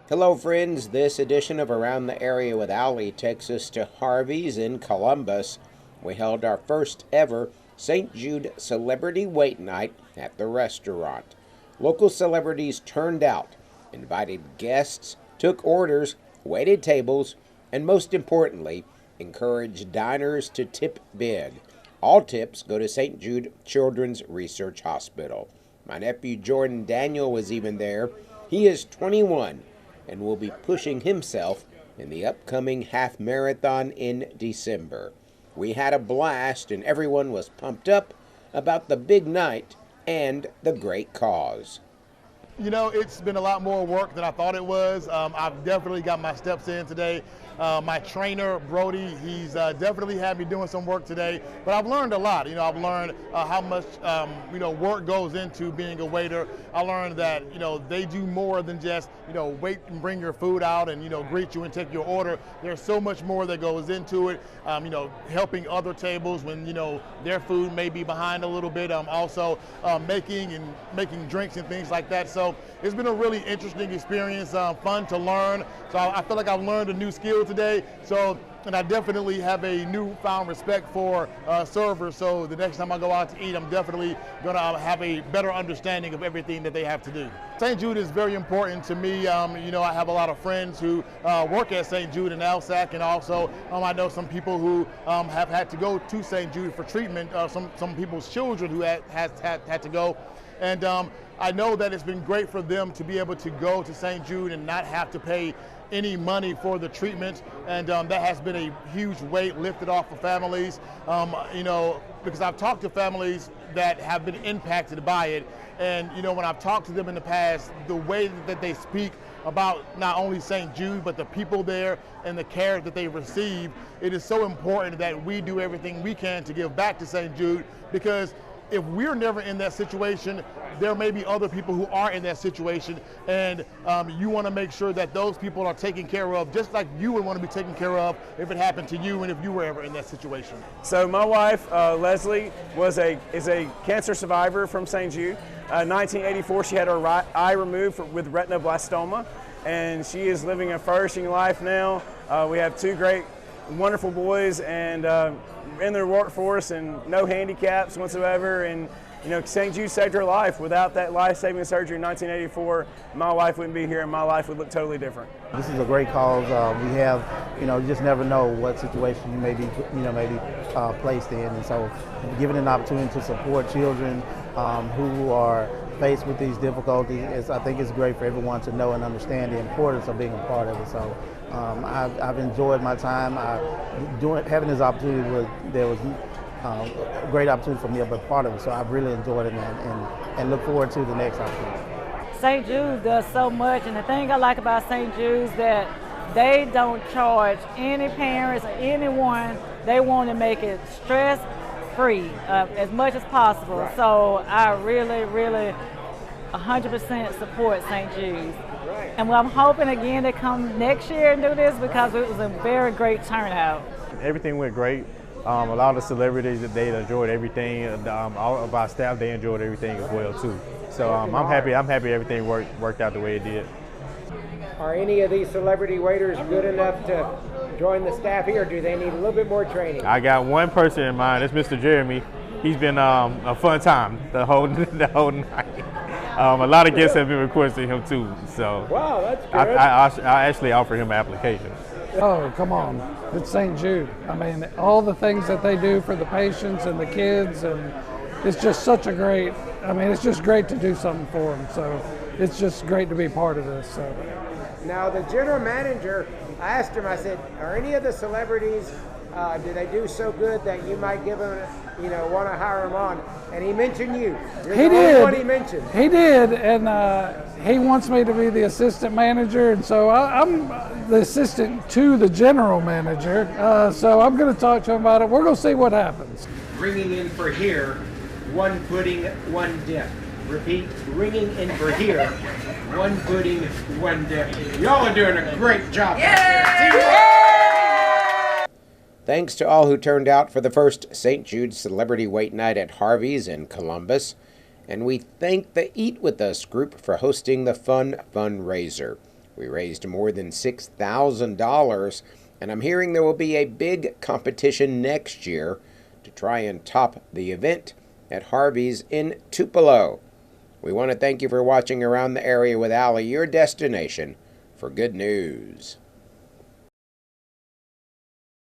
Hello friends, this edition of Around the Area with Allie takes us to Harvey's in Columbus. We held our first ever St. Jude Celebrity Wait Night at the restaurant. Local celebrities turned out, invited guests, took orders, waited tables, and most importantly, encouraged diners to tip big. All tips go to St. Jude Children's Research Hospital. My nephew Jordan Daniel was even there. He is 21 and will be pushing himself in the upcoming half marathon in December. We had a blast and everyone was pumped up about the big night and the great cause. You know, it's been a lot more work than I thought it was. I've definitely got my steps in today. My trainer, Brody, he's definitely had me doing some work today, but I've learned a lot. You know, I've learned how much, work goes into being a waiter. I learned that, they do more than just, wait and bring your food out and, greet you and take your order. There's so much more that goes into it. Helping other tables when, their food may be behind a little bit. Also making drinks and things like that. So it's been a really interesting experience, fun to learn. So I feel like I've learned a new skill today. And I definitely have a newfound respect for servers. So the next time I go out to eat, I'm definitely going to have a better understanding of everything that they have to do. St. Jude is very important to me. I have a lot of friends who work at St. Jude and LSAC, and also I know some people who have had to go to St. Jude for treatment. Some people's children who had to go. And I know that it's been great for them to be able to go to St. Jude and not have to pay any money for the treatment, and that has been a huge weight lifted off of families, because I've talked to families that have been impacted by it, and when I've talked to them in the past, the way that they speak about not only St. Jude, but the people there and the care that they receive, it is so important that we do everything we can to give back to St. Jude, because if we're never in that situation, there may be other people who are in that situation, and you want to make sure that those people are taken care of just like you would want to be taken care of if it happened to you and if you were ever in that situation. So my wife, Leslie, is a cancer survivor from St. Jude. 1984, she had her right eye removed with retinoblastoma, and she is living a flourishing life now. We have two great, wonderful boys, and in their workforce and no handicaps whatsoever, and St. Jude saved her life. Without that life-saving surgery in 1984, my wife wouldn't be here and my life would look totally different. This is a great cause. We have, you just never know what situation you may be, placed in, and so given an opportunity to support children who are faced with these difficulties, I think it's great for everyone to know and understand the importance of being a part of it. So I've enjoyed my time. Having this opportunity there was a great opportunity for me to be a part of it. So I've really enjoyed it and look forward to the next opportunity. St. Jude does so much, and the thing I like about St. Jude is that they don't charge any parents or anyone. They want to make it stress-free as much as possible. Right. So I really, really 100% support St. Jude's. Right. And I'm hoping again to come next year and do this because it was a very great turnout. Everything went great. A lot of the celebrities, they enjoyed everything. All of our staff, they enjoyed everything as well too. So I'm happy everything worked out the way it did. Are any of these celebrity waiters good enough to join the staff here, or do they need a little bit more training? I got one person in mind. It's Mr. Jeremy. He's been a fun time the whole night. A lot of guests have been requesting him too. So wow, that's good. I actually offered him an application. Oh, come on. It's St. Jude. I mean, all the things that they do for the patients and the kids, and it's just such a great, it's just great to do something for them. So it's just great to be part of this. So. Now, the general manager, I asked him, I said, are any of the celebrities, do they do so good that you might give them, want to hire them on? And he mentioned you. You're the only one he mentioned. He did, and he wants me to be the assistant manager, and so I'm the assistant to the general manager. So I'm going to talk to him about it. We're going to see what happens. Ringing in for here, one pudding, one dip. Repeat, ringing in for here, one pudding, one dip. Y'all are doing a great job. Thanks to all who turned out for the first St. Jude Celebrity Wait Night at Harvey's in Columbus. And we thank the Eat With Us group for hosting the fun fundraiser. We raised more than $6,000, and I'm hearing there will be a big competition next year to try and top the event at Harvey's in Tupelo. We want to thank you for watching Around the Area with Allie, your destination for good news.